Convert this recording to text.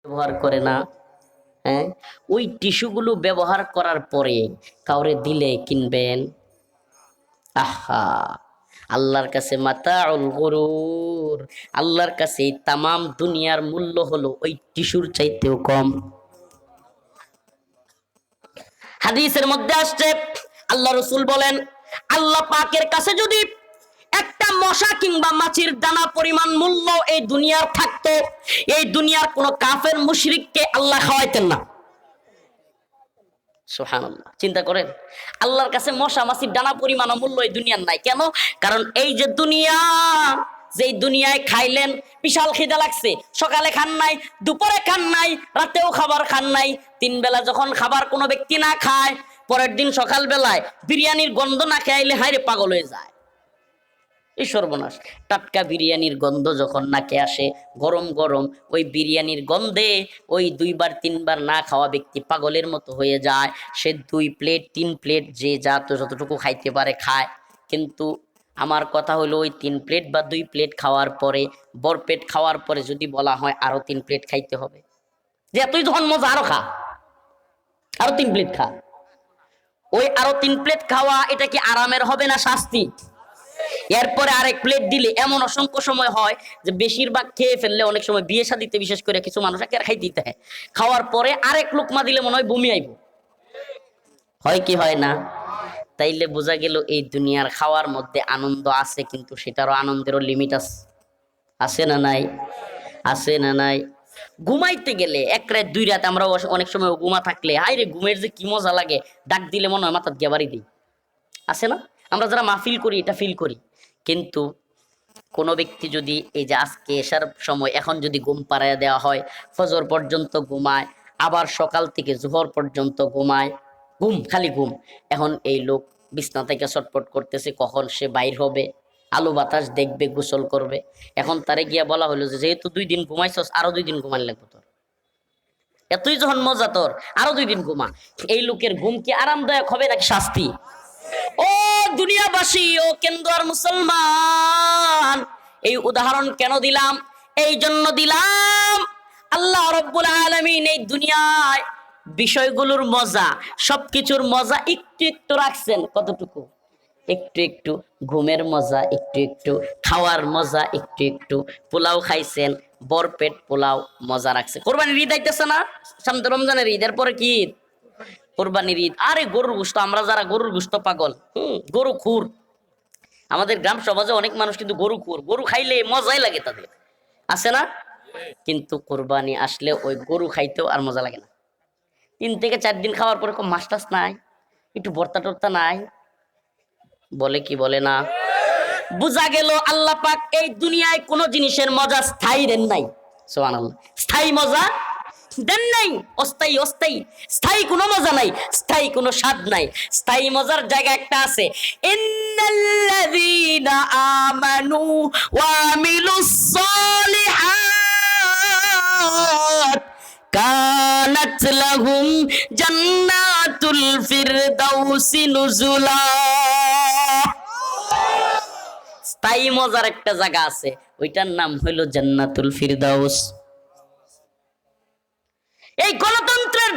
ব্যবহার করে না। হ্যাঁ, ওই টিস্যুগুলো ব্যবহার করার পরে কাউরে দিলে কিনবেন? আহা, আল্লাহর কাছে মাতাউল গুরুর, আল্লাহর কাছে এই তামাম দুনিয়ার মূল্য হলো ওই টিস্যুর চাইতেও কম। হাদিসের মধ্যে আসছে, আল্লাহ রাসূল বলেন, আল্লাহ পাকের কাছে যদি একটা মশা কিংবা মাছির দানা পরিমাণ মূল্য এই দুনিয়ার থাকতো, এই দুনিয়ার কোন কাফের মুশরিককে আল্লাহ খাওয়াইতেন না। সুবহানাল্লাহ, চিন্তা করেন, আল্লাহর কাছে মশা মাছির দানা পরিমাণ মূল্য এই দুনিয়ার নাই। কেন? কারণ এই যে দুনিয়া, যেই দুনিয়ায় খাইলেন, বিশাল খিদা লাগছে, সকালে খান নাই, দুপুরে খান নাই, রাতেও খাবার খান নাই, 3 বেলা যখন খাবার কোনো ব্যক্তি না খায়, পরের দিন সকাল বেলায় বিরিয়ানির গন্ধ না খাইলে হায়রে পাগল হয়ে যায়। এই সর্বনাশ, টাটকা বিরিয়ানির গন্ধ যখন নাকে আসে, গরম গরম ওই বিরিয়ানির গন্ধে ওই 2 বার 3 বার না খাওয়া ব্যক্তি পাগলের মতো হয়ে যায়। সে 2 প্লেট 3 প্লেট যে যতটুকু খাইতে পারে খায়। কিন্তু আমার কথা হলো, ওই 3 প্লেট বা 2 প্লেট খাওয়ার পরে, ভরপেট খাওয়ার পরে যদি বলা হয় আরো 3 প্লেট খাইতে হবে, যে তুই যখন মজা আরো খা, আরো 3 প্লেট খা, ওই আরো 3 প্লেট খাওয়া এটা কি আরামের হবে না শাস্তি? এরপরে আরেক প্লেট দিলে এমন অসংখ্য সময় হয় যে বেশিরভাগ খেয়ে ফেললে, অনেক সময় বিয়ে শাদিতে বিশেষ করে কিছু মানুষ একে আর খাইতে দিতে হয়, খাওয়ার পরে আরেক লোকমা দিলে মনে হয় বমি আইব, হয় কি হয় না? তাইলে বোঝা গেল এই দুনিয়ার খাওয়ার মধ্যে আনন্দ আছে, কিন্তু সেটারও আনন্দেরও লিমিট আছে। আছে না নাই? আছে না নাই? ঘুমাইতে গেলে 1 রাত 2 রাত আমরা অনেক সময় ঘুমা থাকলে হাই রে, ঘুমের যে কি মজা লাগে, ডাক দিলে মনে হয় মাথার দিয়ে বাড়ি দিই। আছে না? আমরা যারা মাহফিল করি এটা ফিল করি। কিন্তু কোনো ব্যক্তি যদি এই যে আজকে এসার সময় এখন যদি ঘুম পাড়ায় দেওয়া হয়, ফজর পর্যন্ত ঘুমায়, আবার সকাল থেকে জোহর পর্যন্ত ঘুমায়, ঘুম খালি ঘুম, এখন এই লোক বিছনা থেকে ছটপট করতেছে কখন সে বাইর হবে, আলো বাতাস দেখবে, গোসল করবে। এখন তারে গিয়া বলা হলো যে যেহেতু 2 দিন ঘুমাইছস, আরো 2 দিন ঘুমান লাগবে তোর, এতই যখন মজা তোর, আরো 2 দিন ঘুমা। এই লোকের ঘুম কি আরামদায়ক হবে নাকি শাস্তি? ও দুনিয়াবাসী, ও কেন্দ্র মুসলমান, এই উদাহরণ কেন দিলাম? এই জন্য দিলাম, আল্লাহ রাব্বুল আলামিন এই দুনিয়ায় বিষয়গুলোর মজা, সবকিছুর মজা একটু একটু রাখছেন। কতটুকু? একটু একটু। ঘুমের মজা একটু একটু, খাওয়ার মজা একটু একটু। পোলাও খাইছেন, বরপেট পোলাও মজা রাখছে। কোরবানির ঈদ আইতেছে না সামনে, রমজানের ঈদ, এরপরে কি ঈদ? কোরবানির ঈদ। আরে গরুর গোশত, আমরা যারা গরুর গোশত পাগল, গরু খুর, আমাদের গ্রাম সমাজে অনেক মানুষ কিন্তু গরু খুর, গরু খাইলে মজাই লাগে তাদের, আছে না? কিন্তু কোরবানি আসলে ওই গরু খাইতেও আর মজা লাগে না। 3 থেকে 4 দিন খাওয়ার পরে মাছ টাছ নাই, একটু ভর্তা টর্তা নাই, বলে কি বলে না? বুঝা গেল আল্লাহ পাক এই দুনিয়ায় কোন জিনিসের মজা স্থায়ী দেন নাই। সুবহানাল্লাহ, স্থায়ী মজা দেন নাই, অস্থায়ী অস্থায়ী। স্থায়ী কোনো মজা নাই, স্থায়ী কোনো স্বাদ নাই। স্থায়ী মজার জায়গা একটা আছে, ইন্নাল্লাযীনা আমানু ওয়া আমিলুস সালিহাত কানাত লাহুম জান্নাতুল ফিরদাউসি নুজুলা। স্থায়ী মজার একটা জায়গা আছে, ওইটার নাম হইল জান্নাতুল ফিরদাউস। এই গণতন্ত্রের